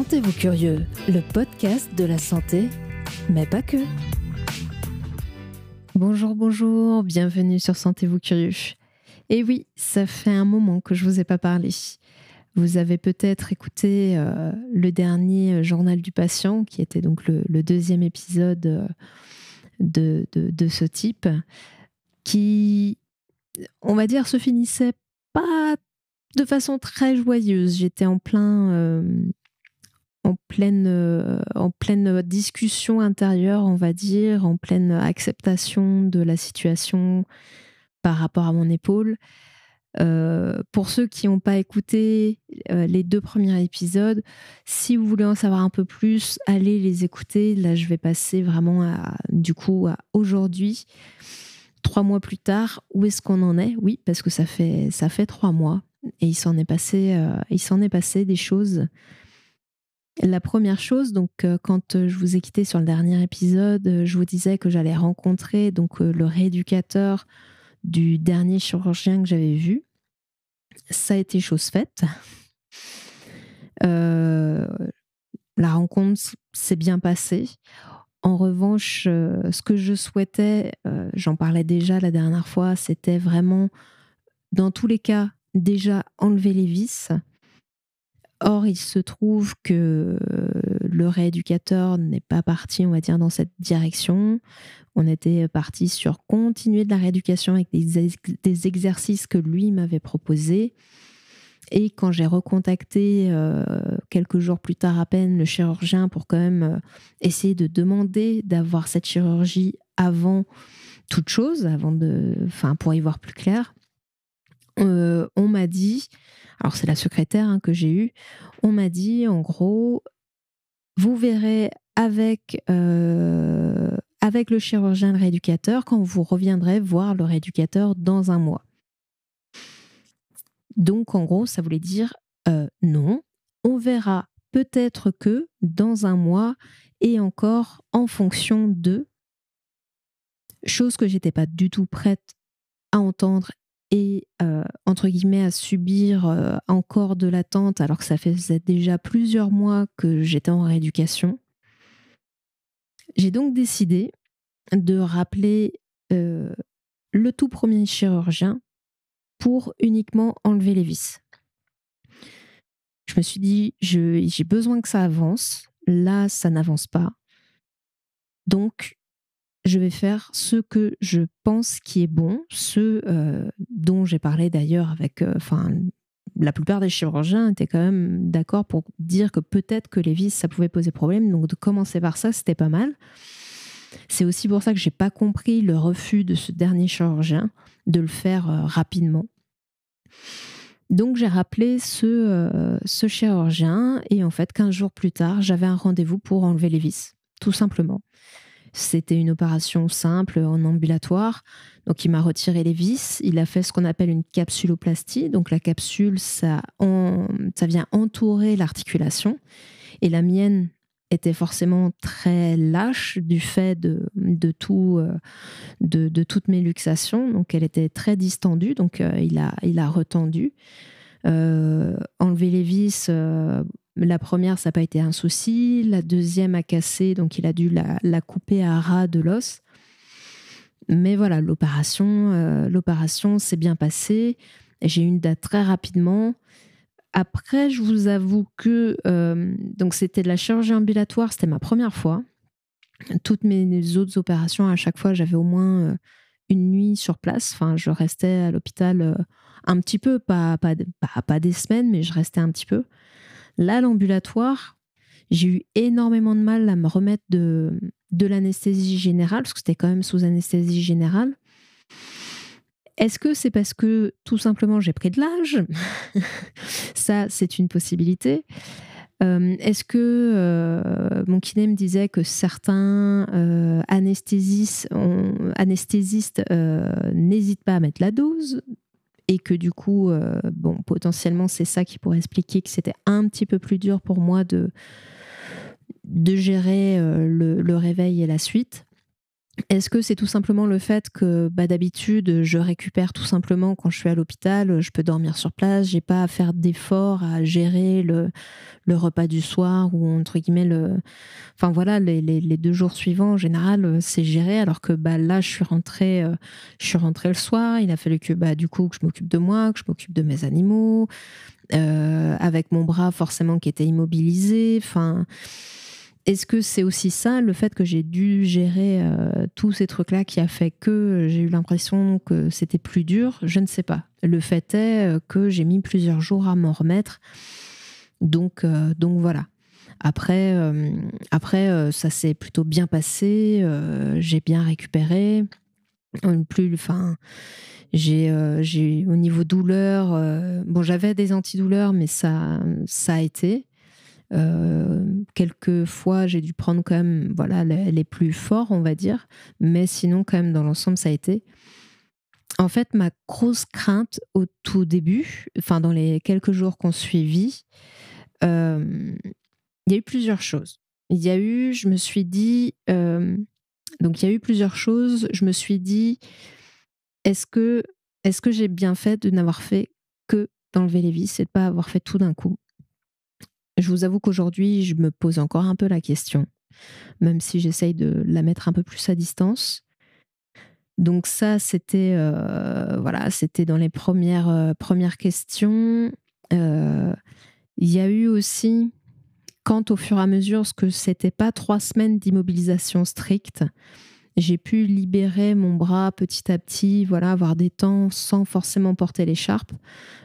Sentez-vous curieux, le podcast de la santé, mais pas que. Bonjour, bienvenue sur Sentez-vous curieux. Et oui, ça fait un moment que je vous ai pas parlé. Vous avez peut-être écouté le dernier journal du patient, qui était donc le deuxième épisode de ce type, qui, on va dire, se finissait pas de façon très joyeuse. J'étais en pleine discussion intérieure, on va dire, en pleine acceptation de la situation par rapport à mon épaule. Pour ceux qui n'ont pas écouté les 2 premiers épisodes, si vous voulez en savoir un peu plus, allez les écouter. Là, je vais passer vraiment à aujourd'hui, 3 mois plus tard. Où est-ce qu'on en est ? Oui, parce que ça fait 3 mois et il s'en est passé des choses. La première chose, donc quand je vous ai quitté sur le dernier épisode, je vous disais que j'allais rencontrer donc le rééducateur du dernier chirurgien que j'avais vu. Ça a été chose faite. La rencontre s'est bien passée. En revanche, ce que je souhaitais, j'en parlais déjà la dernière fois, c'était vraiment, dans tous les cas, déjà enlever les vis. Or, il se trouve que le rééducateur n'est pas parti, on va dire, dans cette direction. On était parti sur continuer de la rééducation avec des exercices que lui m'avait proposés. Et quand j'ai recontacté quelques jours plus tard à peine le chirurgien pour quand même essayer de demander d'avoir cette chirurgie avant toute chose, pour y voir plus clair, on m'a dit, alors c'est la secrétaire que j'ai eue, on m'a dit en gros, vous verrez avec le chirurgien, le rééducateur, quand vous reviendrez voir le rééducateur dans 1 mois. Donc en gros, ça voulait dire non, on verra peut-être que dans 1 mois et encore en fonction de, chose que j'étais pas du tout prête à entendre et entre guillemets à subir encore de l'attente alors que ça faisait déjà plusieurs mois que j'étais en rééducation. J'ai donc décidé de rappeler le tout premier chirurgien pour uniquement enlever les vis. Je me suis dit, j'ai besoin que ça avance. Là, ça n'avance pas. Donc, je vais faire ce que je pense qui est bon, ce dont j'ai parlé d'ailleurs avec... la plupart des chirurgiens étaient quand même d'accord pour dire que peut-être que les vis, ça pouvait poser problème. Donc, de commencer par ça, c'était pas mal. C'est aussi pour ça que j'ai pas compris le refus de ce dernier chirurgien de le faire rapidement. Donc, j'ai rappelé ce chirurgien et en fait, 15 jours plus tard, j'avais un rendez-vous pour enlever les vis, tout simplement. C'était une opération simple en ambulatoire. Donc, il m'a retiré les vis. Il a fait ce qu'on appelle une capsuloplastie. Donc, la capsule, ça vient entourer l'articulation. Et la mienne était forcément très lâche du fait de toutes mes luxations. Donc, elle était très distendue. Donc, il a retendu. Enlever les vis, la première, ça n'a pas été un souci. La deuxième a cassé, donc il a dû la couper à ras de l'os. Mais voilà, l'opération s'est bien passée. J'ai eu une date très rapidement. Après, je vous avoue que donc c'était de la chirurgie ambulatoire, c'était ma première fois. Toutes mes autres opérations, à chaque fois, j'avais au moins une nuit sur place. Enfin, je restais à l'hôpital un petit peu, pas des semaines, mais je restais un petit peu. Là, l'ambulatoire, j'ai eu énormément de mal à me remettre de l'anesthésie générale, parce que c'était quand même sous anesthésie générale. Est-ce que c'est parce que, tout simplement, j'ai pris de l'âge ? Ça, c'est une possibilité. Est-ce que mon kiné me disait que certains anesthésistes n'hésitent pas à mettre la dose ? Et que du coup, potentiellement, c'est ça qui pourrait expliquer que c'était un petit peu plus dur pour moi de gérer le réveil et la suite. Est-ce que c'est tout simplement le fait que d'habitude, je récupère tout simplement quand je suis à l'hôpital, je peux dormir sur place, j'ai pas à faire d'efforts à gérer le repas du soir ou entre guillemets enfin voilà, les 2 jours suivants en général, c'est géré alors que là je suis rentrée le soir, il a fallu que du coup que je m'occupe de moi, que je m'occupe de mes animaux, avec mon bras forcément qui était immobilisé, enfin est-ce que c'est aussi ça, le fait que j'ai dû gérer tous ces trucs-là qui a fait que j'ai eu l'impression que c'était plus dur? Je ne sais pas. Le fait est que j'ai mis plusieurs jours à m'en remettre. Donc voilà. Après, ça s'est plutôt bien passé. J'ai bien récupéré. Enfin, au niveau douleur, bon, j'avais des antidouleurs, mais ça a été. Quelques fois, j'ai dû prendre quand même voilà, les plus forts, on va dire. Mais sinon, quand même, dans l'ensemble, ça a été. En fait, ma grosse crainte au tout début, enfin dans les quelques jours qu'on suivit, il y a eu plusieurs choses. Je me suis dit, donc il y a eu plusieurs choses. Je me suis dit, est-ce que, est-ce que j'ai bien fait de n'avoir fait que d'enlever les vis et de ne pas avoir fait tout d'un coup? Je vous avoue qu'aujourd'hui, je me pose encore un peu la question, même si j'essaye de la mettre un peu plus à distance. Donc ça, c'était voilà, c'était dans les premières questions. Il y a eu aussi, quand au fur et à mesure, ce que c'était pas 3 semaines d'immobilisation stricte, j'ai pu libérer mon bras petit à petit, voilà, avoir des temps sans forcément porter l'écharpe.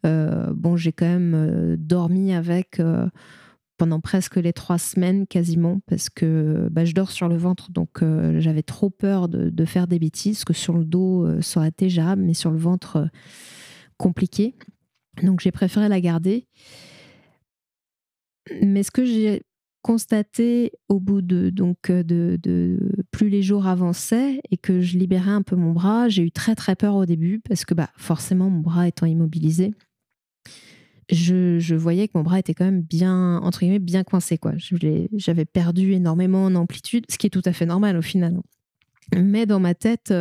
Bon, j'ai quand même dormi avec pendant presque les 3 semaines quasiment, parce que je dors sur le ventre, donc j'avais trop peur de faire des bêtises, que sur le dos, ça aurait été gérable, mais sur le ventre, compliqué. Donc j'ai préféré la garder. Mais ce que j'ai constaté au bout de plus les jours avançaient et que je libérais un peu mon bras, j'ai eu très très peur au début parce que forcément mon bras étant immobilisé, je voyais que mon bras était quand même bien, entre guillemets, bien coincé, quoi. J'avais perdu énormément en amplitude, ce qui est tout à fait normal au final. Mais dans ma tête,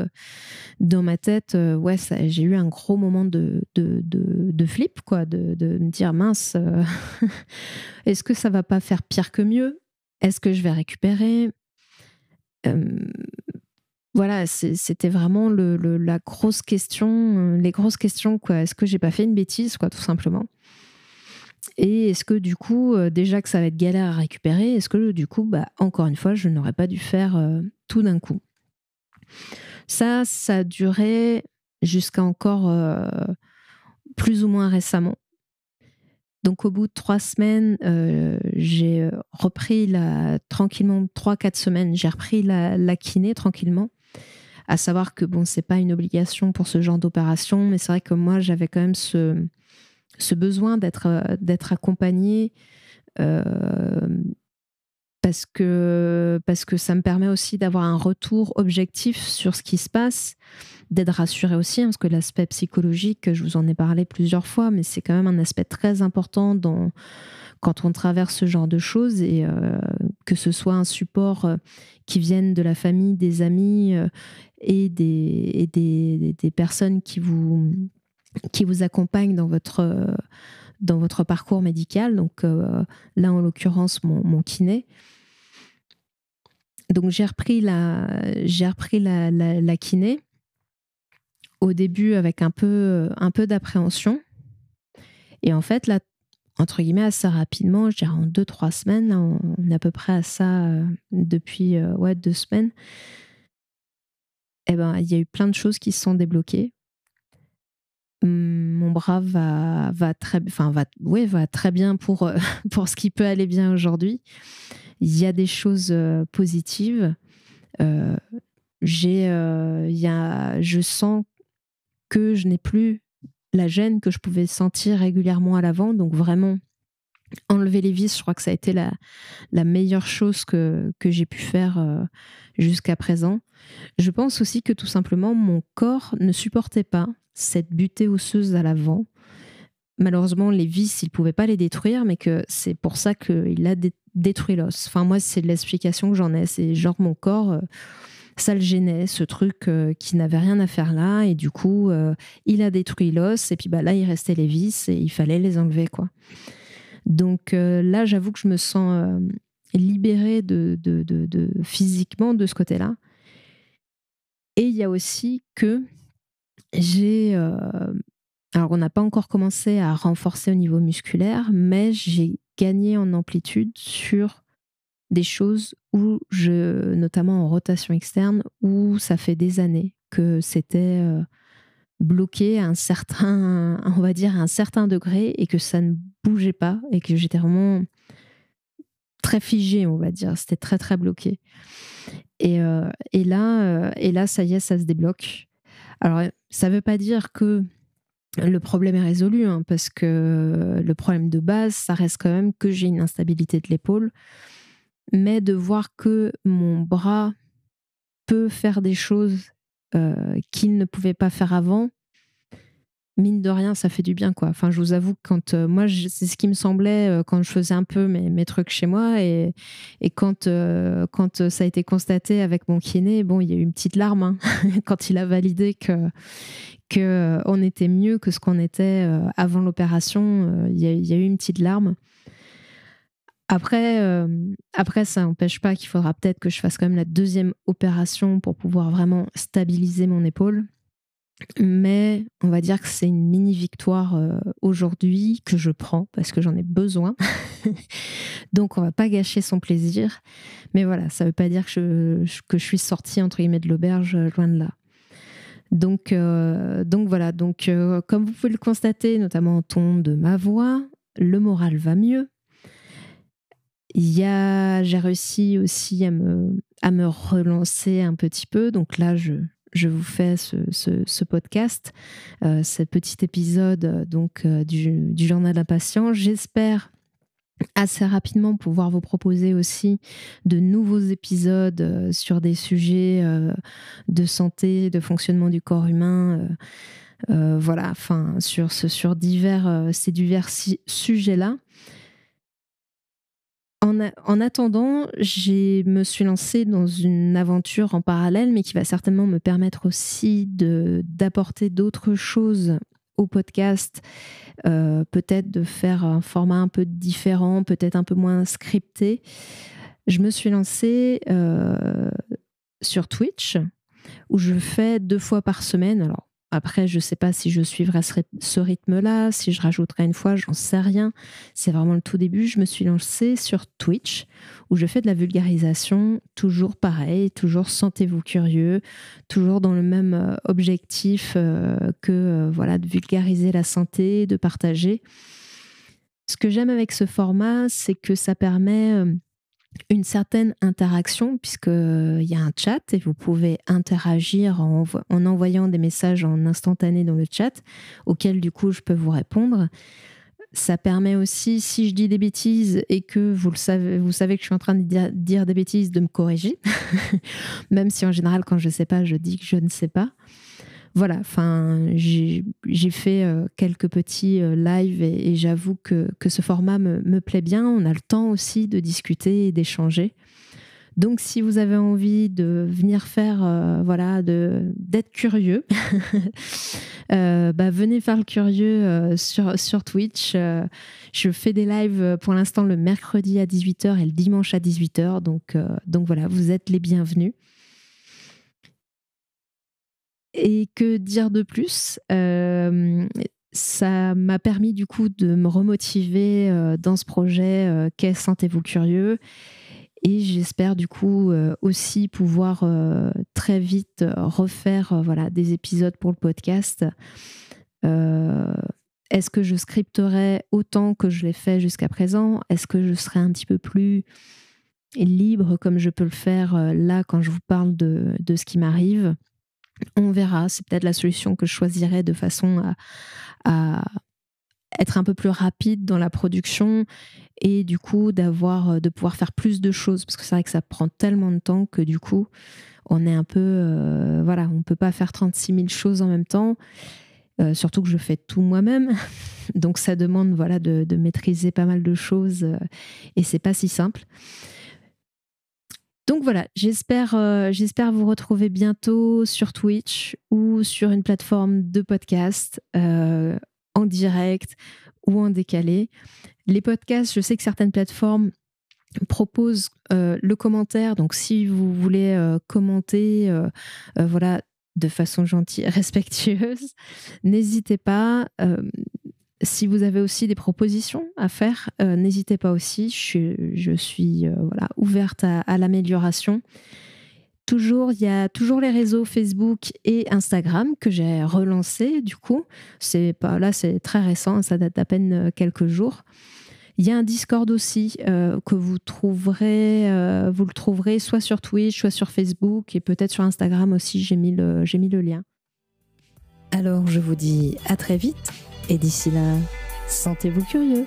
ouais, j'ai eu un gros moment de flip, quoi, de me dire mince, est-ce que ça va pas faire pire que mieux? Est-ce que je vais récupérer? Voilà, c'était vraiment la grosse question, les grosses questions, quoi. Est-ce que j'ai pas fait une bêtise, quoi, tout simplement? Et est-ce que du coup, déjà que ça va être galère à récupérer, est-ce que du coup, encore une fois, je n'aurais pas dû faire tout d'un coup? Ça a duré jusqu'à encore plus ou moins récemment. Donc au bout de 3 semaines, j'ai repris tranquillement, 3-4 semaines, j'ai repris la kiné tranquillement. À savoir que bon, c'est pas une obligation pour ce genre d'opération, mais c'est vrai que moi, j'avais quand même ce besoin d'être accompagnée, parce que ça me permet aussi d'avoir un retour objectif sur ce qui se passe, d'être rassurée aussi, parce que l'aspect psychologique, je vous en ai parlé plusieurs fois, mais c'est quand même un aspect très important quand on traverse ce genre de choses, et que ce soit un support qui vienne de la famille, des amis et des personnes qui vous accompagnent dans votre parcours médical. Donc là, en l'occurrence, mon kiné. Donc j'ai repris la kiné. Au début avec un peu d'appréhension. Et en fait, là, entre guillemets, assez rapidement, je dirais en 2-3 semaines, là, on est à peu près à ça depuis 2 semaines, il y a eu plein de choses qui se sont débloquées. Mon bras va très bien pour ce qui peut aller bien aujourd'hui. Il y a des choses positives. Je sens que je n'ai plus la gêne que je pouvais sentir régulièrement à l'avant. Donc vraiment, enlever les vis, je crois que ça a été la meilleure chose que j'ai pu faire jusqu'à présent. Je pense aussi que tout simplement, mon corps ne supportait pas cette butée osseuse à l'avant. Malheureusement, les vis, il ne pouvait pas les détruire, mais que c'est pour ça qu'il a détruit l'os. Enfin, moi, c'est l'explication que j'en ai. C'est genre mon corps... ça le gênait, ce truc qui n'avait rien à faire là, et du coup, il a détruit l'os, et puis là, il restait les vis, et il fallait les enlever, quoi. Donc là, j'avoue que je me sens libérée physiquement de ce côté-là. Et il y a aussi que j'ai... alors, on n'a pas encore commencé à renforcer au niveau musculaire, mais j'ai gagné en amplitude sur des choses notamment en rotation externe, où ça fait des années que c'était bloqué à on va dire, à un certain degré, et que ça ne bougeait pas, et que j'étais vraiment très figée, on va dire. C'était très, très bloqué. Et là, ça y est, ça se débloque. Alors, ça ne veut pas dire que le problème est résolu, hein, parce que le problème de base, ça reste quand même que j'ai une instabilité de l'épaule. Mais de voir que mon bras peut faire des choses qu'il ne pouvait pas faire avant, mine de rien, ça fait du bien, quoi. Enfin, je vous avoue que quand moi, c'est ce qui me semblait quand je faisais un peu mes trucs chez moi, et quand ça a été constaté avec mon kiné, bon, il y a eu une petite larme, hein, quand il a validé que on était mieux que ce qu'on était avant l'opération. Il y a eu une petite larme. Après, ça n'empêche pas qu'il faudra peut-être que je fasse quand même la deuxième opération pour pouvoir vraiment stabiliser mon épaule. Mais on va dire que c'est une mini victoire aujourd'hui que je prends parce que j'en ai besoin. Donc on va pas gâcher son plaisir. Mais voilà, ça veut pas dire que je suis sortie entre guillemets de l'auberge, loin de là. Donc voilà. Donc comme vous pouvez le constater, notamment au ton de ma voix, le moral va mieux. J'ai réussi aussi à me relancer un petit peu. Donc là, je vous fais ce podcast, ce petit épisode du Journal d'un patient. J'espère assez rapidement pouvoir vous proposer aussi de nouveaux épisodes sur des sujets de santé, de fonctionnement du corps humain, voilà, enfin sur ces divers sujets-là. En attendant, je me suis lancée dans une aventure en parallèle, mais qui va certainement me permettre aussi d'apporter d'autres choses au podcast, peut-être de faire un format un peu différent, peut-être un peu moins scripté. Je me suis lancée sur Twitch, où je fais 2 fois par semaine. Alors, après, je ne sais pas si je suivrai ce rythme-là, si je rajouterai une fois, j'en sais rien. C'est vraiment le tout début. Je me suis lancée sur Twitch, où je fais de la vulgarisation, toujours pareil, toujours sentez-vous curieux, toujours dans le même objectif voilà, de vulgariser la santé, de partager. Ce que j'aime avec ce format, c'est que ça permet une certaine interaction, puisqu'il y a un chat et vous pouvez interagir en envoyant des messages en instantané dans le chat, auquel du coup je peux vous répondre. Ça permet aussi, si je dis des bêtises et que vous savez que je suis en train de dire des bêtises, de me corriger. Même si en général, quand je ne sais pas, je dis que je ne sais pas. Voilà, enfin, j'ai fait quelques petits lives, et j'avoue que ce format me plaît bien. On a le temps aussi de discuter et d'échanger. Donc, si vous avez envie de venir faire, voilà, d'être curieux, venez faire le curieux sur Twitch. Je fais des lives pour l'instant le mercredi à 18h et le dimanche à 18h. Donc voilà, vous êtes les bienvenus. Et que dire de plus ? Ça m'a permis du coup de me remotiver dans ce projet qu'est Sentez-vous curieux. Et j'espère du coup aussi pouvoir très vite refaire voilà, des épisodes pour le podcast. Est-ce que je scripterai autant que je l'ai fait jusqu'à présent ? Est-ce que je serai un petit peu plus libre comme je peux le faire là quand je vous parle de ce qui m'arrive ? On verra, c'est peut-être la solution que je choisirais, de façon à être un peu plus rapide dans la production, et du coup de pouvoir faire plus de choses, parce que c'est vrai que ça prend tellement de temps que du coup on est un peu voilà, on peut pas faire 36 000 choses en même temps, surtout que je fais tout moi-même. Donc ça demande voilà, de maîtriser pas mal de choses, et c'est pas si simple. Donc voilà, j'espère vous retrouver bientôt sur Twitch ou sur une plateforme de podcast en direct ou en décalé. Les podcasts, je sais que certaines plateformes proposent le commentaire. Donc si vous voulez commenter, voilà, de façon gentille, respectueuse, n'hésitez pas. Si vous avez aussi des propositions à faire, n'hésitez pas aussi. Je suis voilà, ouverte à l'amélioration. Il y a toujours les réseaux Facebook et Instagram que j'ai relancés du coup. C'est très récent, ça date d'à peine quelques jours. Il y a un Discord aussi que vous le trouverez soit sur Twitch, soit sur Facebook et peut-être sur Instagram aussi, j'ai mis le lien. Alors je vous dis à très vite et d'ici là, sentez-vous curieux.